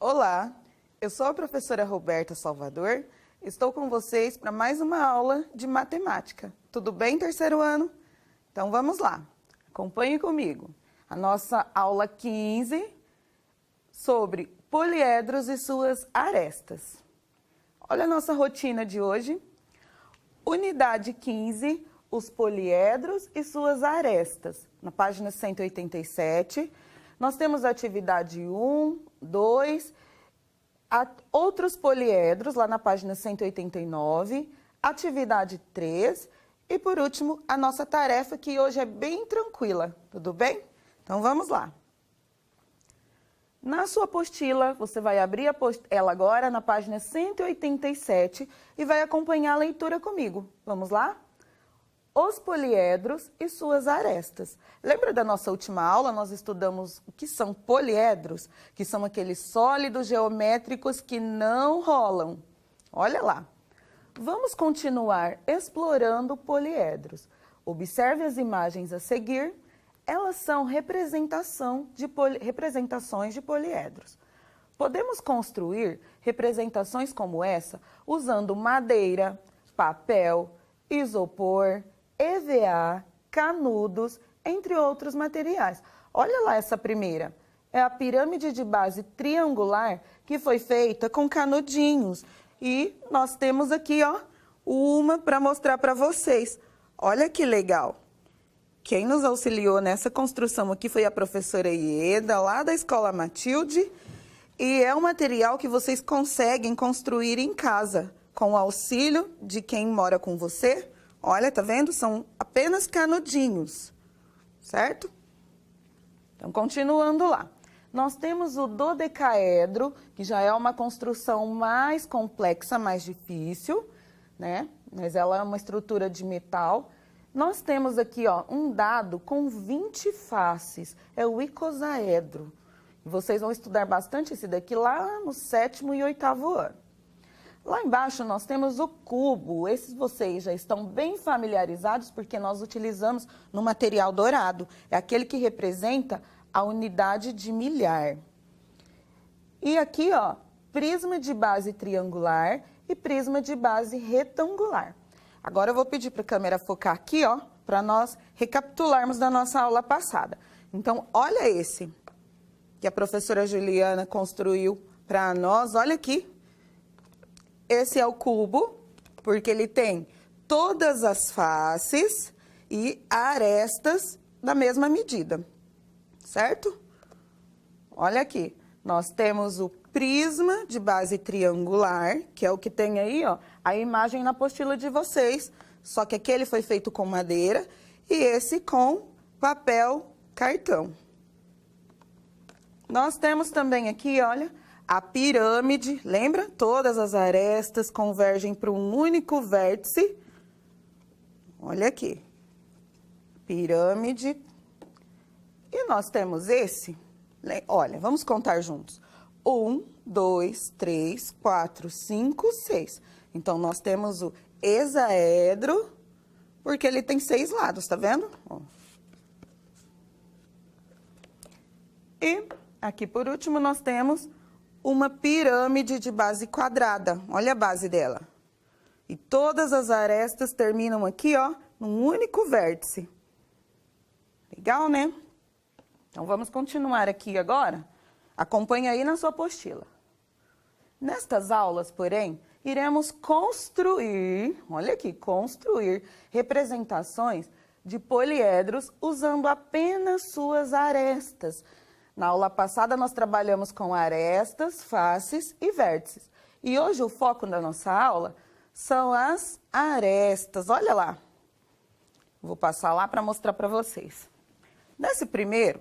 Olá, eu sou a professora Roberta Salvador. Estou com vocês para mais uma aula de matemática. Tudo bem, terceiro ano? Então vamos lá, acompanhe comigo. A nossa aula 15 sobre poliedros e suas arestas. Olha a nossa rotina de hoje. Unidade 15, os poliedros e suas arestas. Na página 187, nós temos a atividade 1, 2, outros poliedros, lá na página 189, atividade 3 e, por último, a nossa tarefa, que hoje é bem tranquila, tudo bem? Então, vamos lá. Na sua apostila, você vai abrir ela agora na página 187 e vai acompanhar a leitura comigo. Vamos lá? Os poliedros e suas arestas. Lembra da nossa última aula? Nós estudamos o que são poliedros, que são aqueles sólidos geométricos que não rolam. Olha lá. Vamos continuar explorando poliedros. Observe as imagens a seguir. Elas são representações de poliedros. Podemos construir representações como essa usando madeira, papel, isopor, EVA, canudos, entre outros materiais. Olha lá essa primeira. É a pirâmide de base triangular que foi feita com canudinhos. E nós temos aqui, ó, uma para mostrar para vocês. Olha que legal. Quem nos auxiliou nessa construção aqui foi a professora Ieda, lá da Escola Matilde. E é um material que vocês conseguem construir em casa, com o auxílio de quem mora com você. Olha, tá vendo? São apenas canudinhos, certo? Então, continuando lá. Nós temos o dodecaedro, que já é uma construção mais complexa, mais difícil, né? Mas ela é uma estrutura de metal. Nós temos aqui, ó, um dado com 20 faces, é o icosaedro. Vocês vão estudar bastante esse daqui lá no 7º e 8º ano. Lá embaixo nós temos o cubo. Esses vocês já estão bem familiarizados porque nós utilizamos no material dourado. É aquele que representa a unidade de milhar. E aqui, ó, prisma de base triangular e prisma de base retangular. Agora eu vou pedir para a câmera focar aqui, ó, para nós recapitularmos da nossa aula passada. Então, olha esse que a professora Juliana construiu para nós. Olha aqui. Esse é o cubo, porque ele tem todas as faces e arestas da mesma medida, certo? Olha aqui, nós temos o prisma de base triangular, que é o que tem aí, ó, a imagem na apostila de vocês, só que aquele foi feito com madeira e esse com papel cartão. Nós temos também aqui, olha, a pirâmide, lembra? Todas as arestas convergem para um único vértice. Olha aqui. Pirâmide. E nós temos esse. Olha, vamos contar juntos. 1, 2, 3, 4, 5, 6. Então, nós temos o hexaedro, porque ele tem 6 lados, tá vendo? Ó. E aqui, por último, nós temos uma pirâmide de base quadrada. Olha a base dela. E todas as arestas terminam aqui, ó, num único vértice. Legal, né? Então, vamos continuar aqui agora. Acompanhe aí na sua apostila. Nestas aulas, porém, iremos construir, olha aqui, construir representações de poliedros usando apenas suas arestas. Na aula passada, nós trabalhamos com arestas, faces e vértices. E hoje o foco da nossa aula são as arestas. Olha lá. Vou passar lá para mostrar para vocês.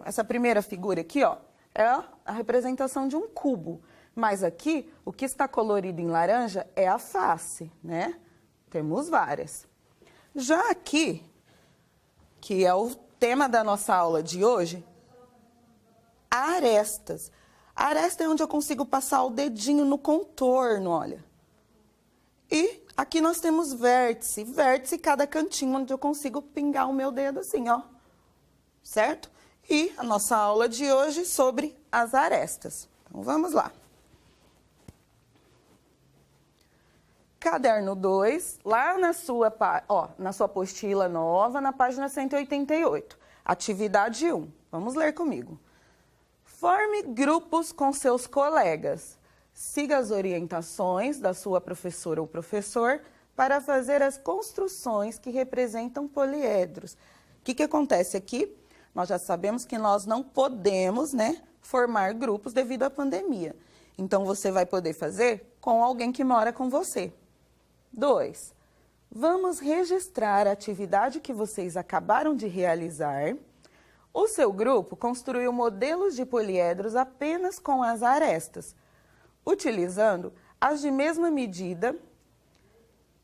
Essa primeira figura aqui, ó, é a representação de um cubo. Mas aqui, o que está colorido em laranja é a face, né? Temos várias. Já aqui, que é o tema da nossa aula de hoje, arestas. A aresta é onde eu consigo passar o dedinho no contorno, olha. E aqui nós temos vértice. Vértice, cada cantinho onde eu consigo pingar o meu dedo assim, ó. Certo? E a nossa aula de hoje sobre as arestas. Então, vamos lá. caderno 2, lá na sua apostila nova, na página 188. Atividade 1. Vamos ler comigo. Forme grupos com seus colegas. Siga as orientações da sua professora ou professor para fazer as construções que representam poliedros. O que acontece aqui? Nós já sabemos que nós não podemos, formar grupos devido à pandemia. Então, você vai poder fazer com alguém que mora com você. 2. Vamos registrar a atividade que vocês acabaram de realizar. O seu grupo construiu modelos de poliedros apenas com as arestas, utilizando as de mesma medida,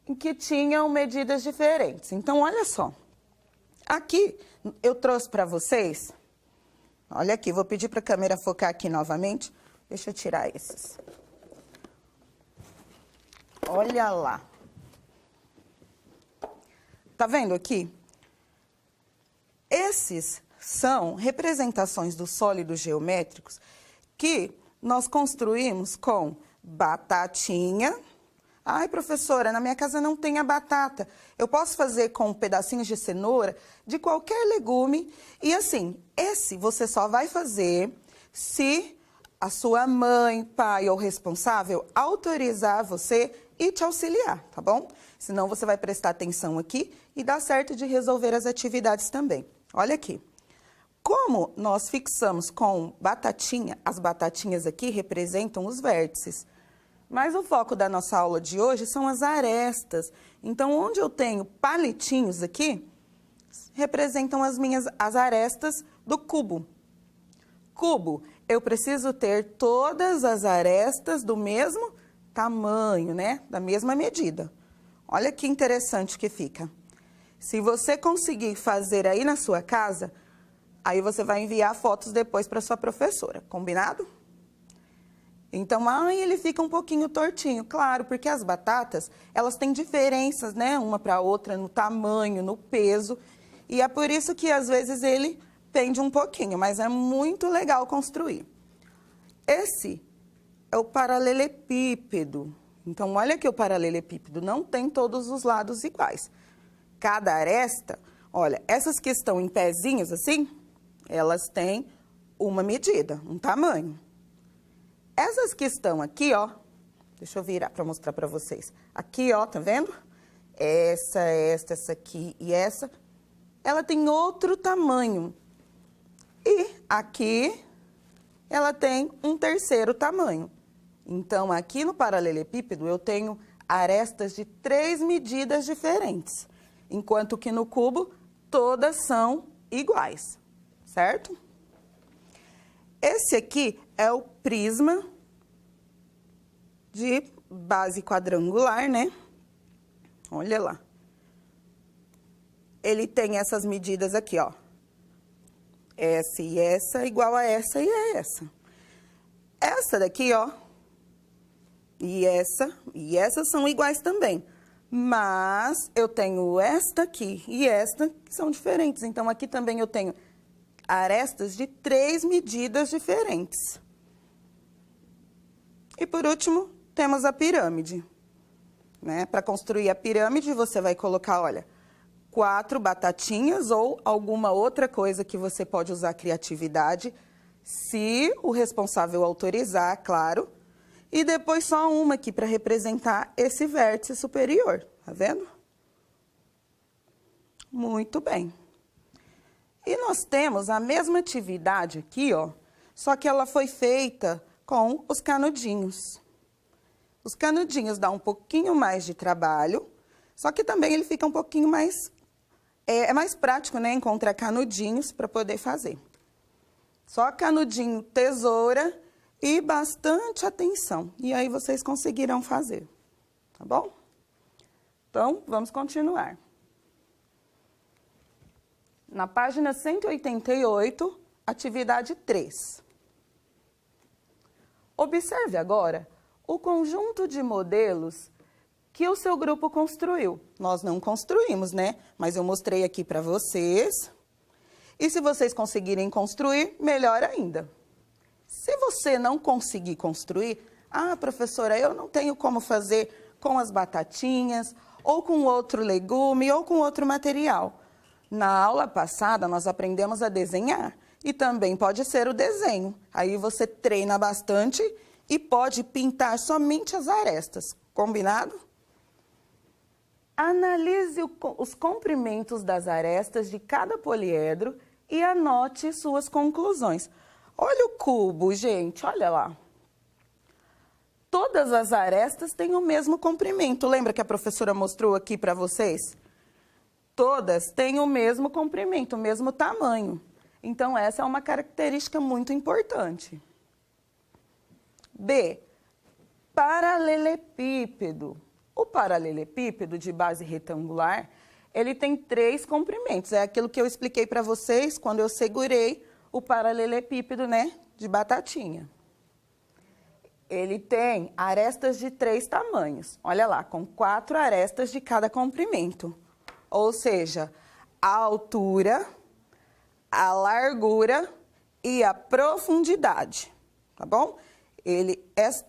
em que tinham medidas diferentes. Então, olha só. Aqui, eu trouxe para vocês, olha aqui, vou pedir para a câmera focar aqui novamente. Deixa eu tirar esses. Olha lá. Tá vendo aqui? Esses são representações dos sólidos geométricos que nós construímos com batatinha. Ai, professora, na minha casa não tem a batata. Eu posso fazer com pedacinhos de cenoura, de qualquer legume. E assim, esse você só vai fazer se a sua mãe, pai ou responsável autorizar você e te auxiliar, tá bom? Senão você vai prestar atenção aqui e dá certo de resolver as atividades também. Olha aqui. Como nós fixamos com batatinha, as batatinhas aqui representam os vértices. Mas o foco da nossa aula de hoje são as arestas. Então, onde eu tenho palitinhos aqui, representam as arestas do cubo. Cubo, eu preciso ter todas as arestas do mesmo tamanho, da mesma medida. Olha que interessante que fica. Se você conseguir fazer aí na sua casa, aí você vai enviar fotos depois para sua professora, combinado? Então, ele fica um pouquinho tortinho, claro, porque as batatas, elas têm diferenças, uma para a outra, no tamanho, no peso, e é por isso que às vezes ele pende um pouquinho, mas é muito legal construir. Esse é o paralelepípedo. Então, olha que o paralelepípedo não tem todos os lados iguais. Cada aresta, olha, essas que estão em pezinhos assim, elas têm uma medida, um tamanho. Essas que estão aqui, deixa eu virar para mostrar para vocês. Aqui, tá vendo? Essa aqui e essa, ela tem outro tamanho. E aqui, ela tem um terceiro tamanho. Então, aqui no paralelepípedo, eu tenho arestas de 3 medidas diferentes. Enquanto que no cubo, todas são iguais, certo? Esse aqui é o prisma de base quadrangular, Olha lá. Ele tem essas medidas aqui, Essa e essa igual a essa e a essa. Essa daqui, e essa são iguais também. Mas eu tenho esta aqui e esta que são diferentes. Então, aqui também eu tenho arestas de 3 medidas diferentes. E por último, temos a pirâmide. Para construir a pirâmide, você vai colocar, olha, 4 batatinhas ou alguma outra coisa que você pode usar criatividade, se o responsável autorizar, claro. E depois só uma aqui para representar esse vértice superior, tá vendo? Muito bem. E nós temos a mesma atividade aqui, só que ela foi feita com os canudinhos. Os canudinhos dão um pouquinho mais de trabalho, só que também ele fica um pouquinho mais... É mais prático, encontrar canudinhos para poder fazer. Só canudinho, tesoura e bastante atenção. E aí vocês conseguirão fazer, tá bom? Então, vamos continuar. Na página 188, atividade 3. Observe agora o conjunto de modelos que o seu grupo construiu. Nós não construímos, Mas eu mostrei aqui para vocês. E se vocês conseguirem construir, melhor ainda. Se você não conseguir construir, professora, eu não tenho como fazer com as batatinhas, ou com outro legume, ou com outro material. Na aula passada, nós aprendemos a desenhar, e também pode ser o desenho. Aí você treina bastante e pode pintar somente as arestas, combinado? Analise os comprimentos das arestas de cada poliedro e anote suas conclusões. Olha o cubo, gente, olha lá. Todas as arestas têm o mesmo comprimento. Lembra que a professora mostrou aqui para vocês? Todas têm o mesmo comprimento, o mesmo tamanho. Então, essa é uma característica muito importante. B. Paralelepípedo. O paralelepípedo de base retangular, ele tem 3 comprimentos. É aquilo que eu expliquei para vocês quando eu segurei o paralelepípedo, né, de batatinha. Ele tem arestas de 3 tamanhos. Olha lá, com 4 arestas de cada comprimento. Ou seja, a altura, a largura e a profundidade, tá bom?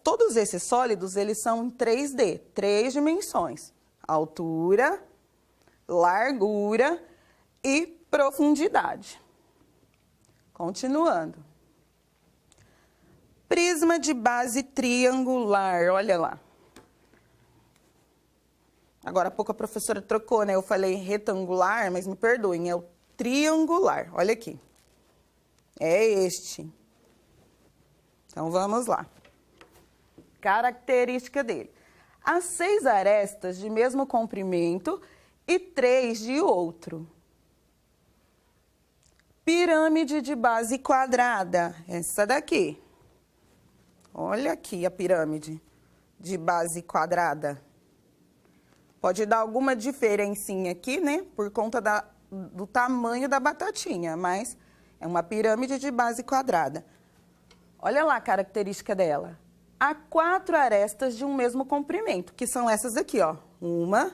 Todos esses sólidos, eles são em 3D, 3 dimensões. Altura, largura e profundidade. Continuando. Prisma de base triangular, olha lá. Agora há pouco a professora trocou, né? Eu falei retangular, mas me perdoem, é o triangular. Olha aqui. É este. Então, vamos lá. Característica dele. Há 6 arestas de mesmo comprimento e 3 de outro. Pirâmide de base quadrada. Essa daqui. Olha aqui a pirâmide de base quadrada. Pode dar alguma diferencinha aqui, né? Por conta do tamanho da batatinha, mas é uma pirâmide de base quadrada. Olha lá a característica dela. Há 4 arestas de um mesmo comprimento, que são essas aqui, ó. 1,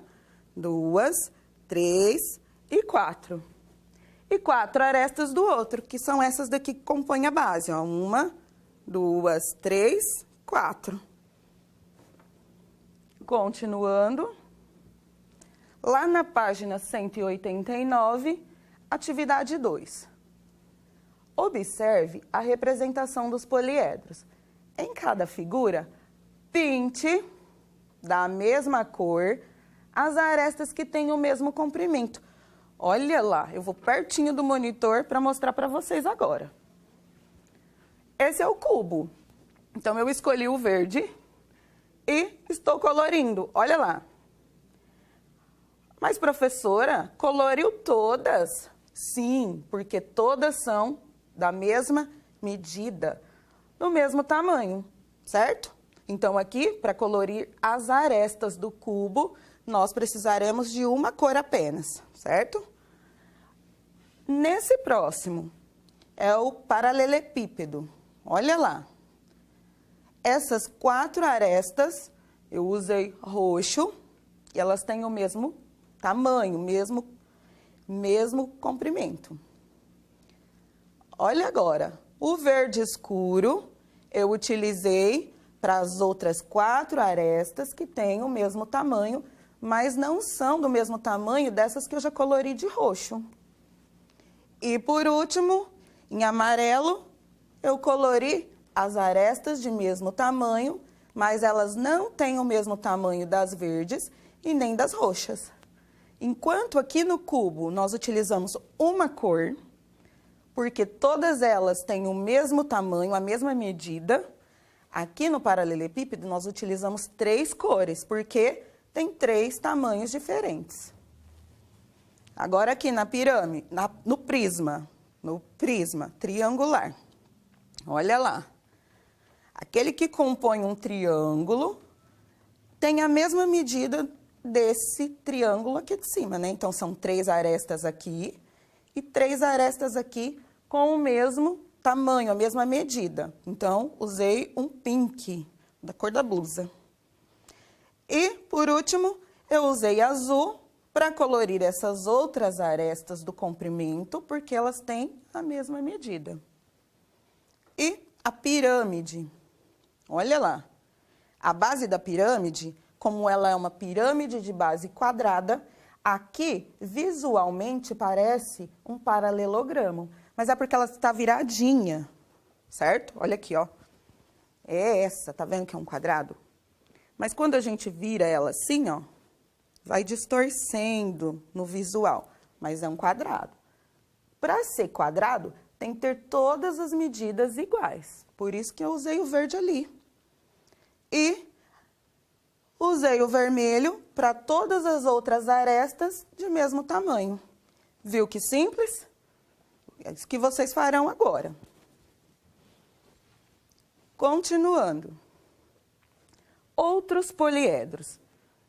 2, 3 e 4. E 4 arestas do outro, que são essas daqui que compõem a base, ó. 1, 2, 3, 4. Continuando. Lá na página 189, atividade 2. Observe a representação dos poliedros. Em cada figura, pinte da mesma cor as arestas que têm o mesmo comprimento. Olha lá, eu vou pertinho do monitor para mostrar para vocês agora. Esse é o cubo. Então, eu escolhi o verde e estou colorindo. Olha lá. Mas, professora, coloriu todas? Sim, porque todas são da mesma medida, do mesmo tamanho, certo? Então, aqui, para colorir as arestas do cubo, nós precisaremos de uma cor apenas, certo? Nesse próximo, é o paralelepípedo. Olha lá. Essas 4 arestas, eu usei roxo, e elas têm o mesmo tamanho, mesmo comprimento. Olha agora, o verde escuro eu utilizei para as outras 4 arestas que têm o mesmo tamanho, mas não são do mesmo tamanho dessas que eu já colori de roxo. E por último, em amarelo, eu colori as arestas de mesmo tamanho, mas elas não têm o mesmo tamanho das verdes e nem das roxas. Enquanto aqui no cubo nós utilizamos uma cor, porque todas elas têm o mesmo tamanho, a mesma medida, aqui no paralelepípedo nós utilizamos 3 cores, porque tem 3 tamanhos diferentes. Agora aqui na pirâmide, no prisma triangular, olha lá. Aquele que compõe um triângulo tem a mesma medida desse triângulo aqui de cima, né? Então, são 3 arestas aqui e 3 arestas aqui com o mesmo tamanho, a mesma medida. Então, usei um pink, da cor da blusa. E, por último, eu usei azul para colorir essas outras arestas do comprimento, porque elas têm a mesma medida. E a pirâmide. Olha lá. A base da pirâmide como ela é uma pirâmide de base quadrada, aqui, visualmente, parece um paralelogramo, mas é porque ela está viradinha, certo? Olha aqui, ó. É essa, tá vendo que é um quadrado? Mas quando a gente vira ela assim, ó, vai distorcendo no visual, mas é um quadrado. Para ser quadrado, tem que ter todas as medidas iguais. Por isso que eu usei o verde ali. E usei o vermelho para todas as outras arestas de mesmo tamanho. Viu que simples? É isso que vocês farão agora. Continuando. Outros poliedros.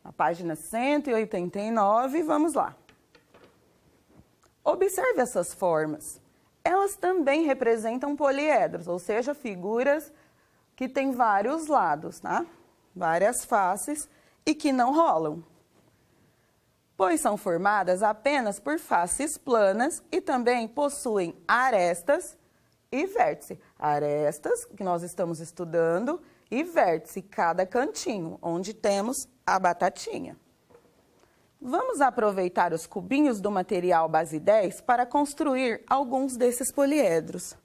Na página 189, vamos lá. Observe essas formas. Elas também representam poliedros, ou seja, figuras que têm vários lados, tá? Várias faces e que não rolam, pois são formadas apenas por faces planas e também possuem arestas e vértice. Arestas, que nós estamos estudando, e vértice, cada cantinho, onde temos a batatinha. Vamos aproveitar os cubinhos do material base 10 para construir alguns desses poliedros.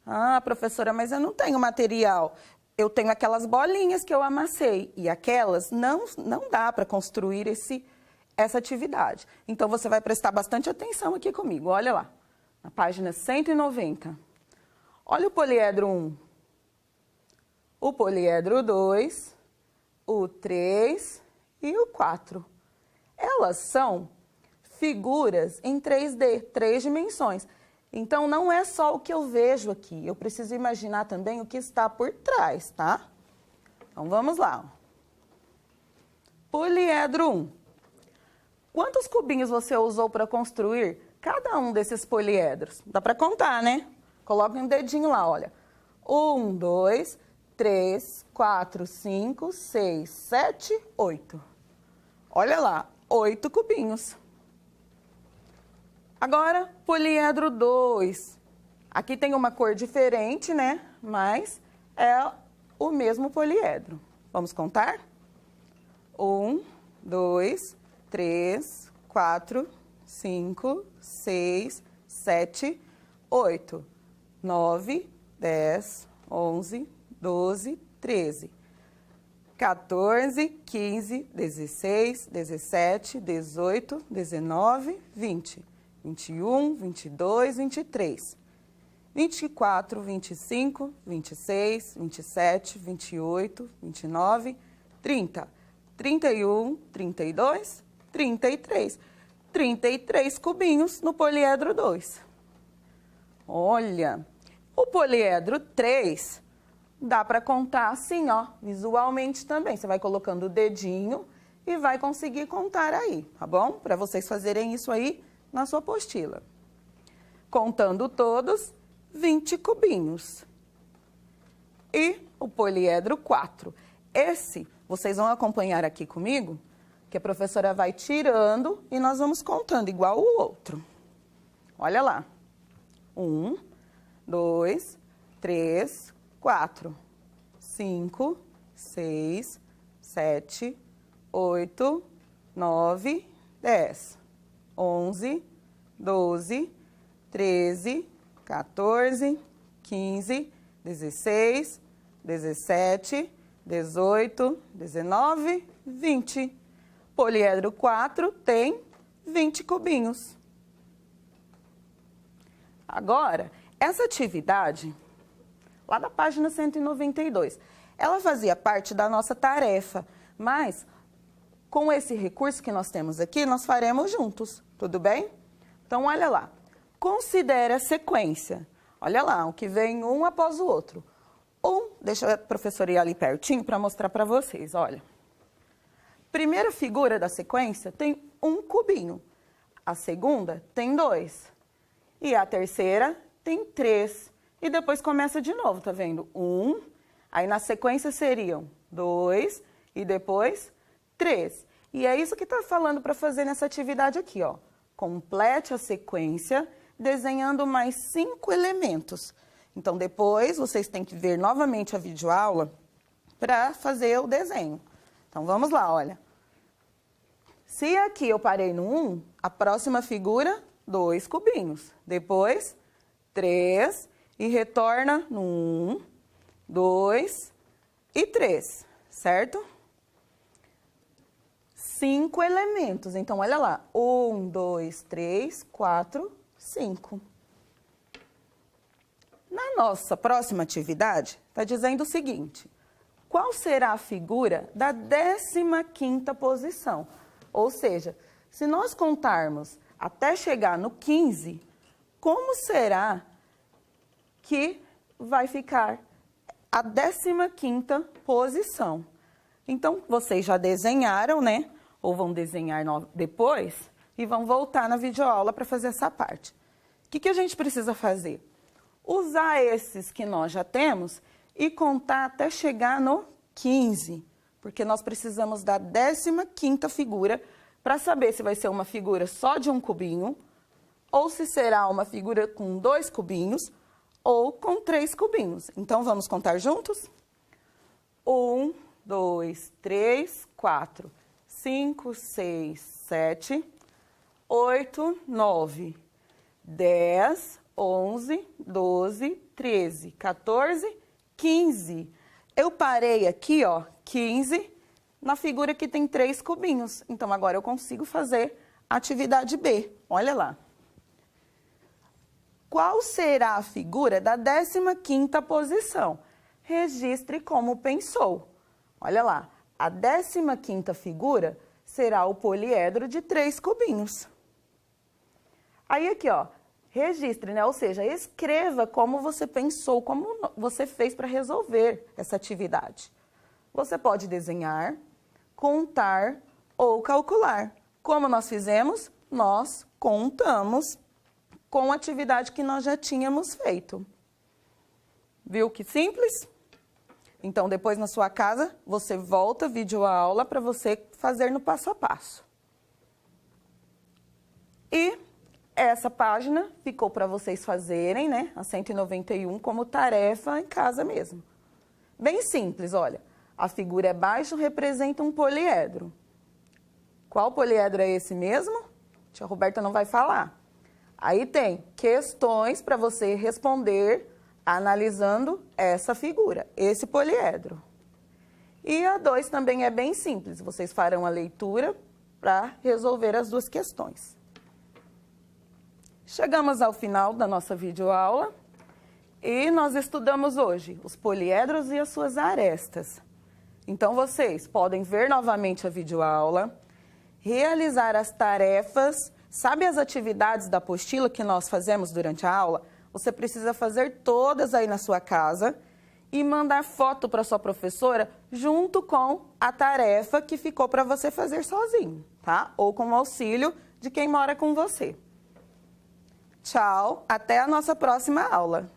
Ah, professora, mas eu não tenho material. Eu tenho aquelas bolinhas que eu amassei e aquelas não dá para construir essa atividade. Então, você vai prestar bastante atenção aqui comigo. Olha lá, na página 190. Olha o poliedro 1, o poliedro 2, o 3 e o 4. Elas são figuras em 3D, 3 dimensões. Então, não é só o que eu vejo aqui, eu preciso imaginar também o que está por trás, tá? Então, vamos lá. Poliedro 1. Quantos cubinhos você usou para construir cada um desses poliedros? Dá para contar, né? Coloque um dedinho lá, olha. 1, 2, 3, 4, 5, 6, 7, 8. Olha lá, 8 cubinhos. Agora, poliedro 2. Aqui tem uma cor diferente, né? Mas é o mesmo poliedro. Vamos contar? 1, 2, 3, 4, 5, 6, 7, 8, 9, 10, 11, 12, 13, 14, 15, 16, 17, 18, 19, 20, 21, 22, 23, 24, 25, 26, 27, 28, 29, 30, 31, 32, 33. 33 cubinhos no poliedro 2. Olha, o poliedro 3 dá para contar assim, ó, visualmente também. Você vai colocando o dedinho e vai conseguir contar aí, tá bom? Para vocês fazerem isso aí na sua apostila. Contando todos, 20 cubinhos. E o poliedro 4. Esse, vocês vão acompanhar aqui comigo, que a professora vai tirando e nós vamos contando igual o outro. Olha lá. 1, 2, 3, 4, 5, 6, 7, 8, 9, 10, 11, 12, 13, 14, 15, 16, 17, 18, 19, 20. Poliedro 4 tem 20 cubinhos. Agora, essa atividade, lá da página 192, ela fazia parte da nossa tarefa, mas com esse recurso que nós temos aqui, nós faremos juntos, tudo bem? Então, olha lá. Considere a sequência. Olha lá, o que vem um após o outro. Deixa a professora ir ali pertinho para mostrar para vocês, olha. Primeira figura da sequência tem um cubinho. A segunda tem 2. E a terceira tem 3. E depois começa de novo, tá vendo? 1, aí na sequência seriam 2 e depois 3. E é isso que está falando para fazer nessa atividade aqui, ó. Complete a sequência desenhando mais 5 elementos. Então, depois vocês têm que ver novamente a videoaula para fazer o desenho. Então, vamos lá, olha. Se aqui eu parei no 1, a próxima figura, 2 cubinhos. Depois, 3 e retorna no 1, 2 e 3, certo? 5 elementos. Então, olha lá. 1, 2, 3, 4, 5. Na nossa próxima atividade, está dizendo o seguinte: qual será a figura da 15ª posição? Ou seja, se nós contarmos até chegar no 15, como será que vai ficar a 15ª posição? Então, vocês já desenharam, né? Ou vão desenhar depois e vão voltar na videoaula para fazer essa parte. O que a gente precisa fazer? Usar esses que nós já temos e contar até chegar no 15, porque nós precisamos da 15ª figura para saber se vai ser uma figura só de um cubinho, ou se será uma figura com 2 cubinhos, ou com 3 cubinhos. Então, vamos contar juntos? 1, 2, 3, 4, 5, 6, 7, 8, 9, 10, 11, 12, 13, 14, 15. Eu parei aqui, ó, 15, na figura que tem 3 cubinhos. Então, agora eu consigo fazer a atividade B. Olha lá. Qual será a figura da 15ª posição? Registre como pensou. Olha lá. A 15ª figura será o poliedro de 3 cubinhos. Aí aqui, ó, registre, né? Ou seja, escreva como você pensou, como você fez para resolver essa atividade. Você pode desenhar, contar ou calcular. Como nós fizemos? Nós contamos com a atividade que nós já tínhamos feito. Viu que simples? Então, depois na sua casa, você volta videoaula para você fazer no passo a passo. E essa página ficou para vocês fazerem, né, a 191, como tarefa em casa mesmo. Bem simples, olha. A figura abaixo representa um poliedro. Qual poliedro é esse mesmo? Tia Roberta não vai falar. Aí tem questões para você responder analisando essa figura, esse poliedro. E a 2 também é bem simples. Vocês farão a leitura para resolver as 2 questões. Chegamos ao final da nossa videoaula e nós estudamos hoje os poliedros e as suas arestas. Então, vocês podem ver novamente a videoaula, realizar as tarefas, sabe as atividades da apostila que nós fazemos durante a aula? Você precisa fazer todas aí na sua casa e mandar foto para sua professora junto com a tarefa que ficou para você fazer sozinho, tá? Ou com o auxílio de quem mora com você. Tchau, até a nossa próxima aula.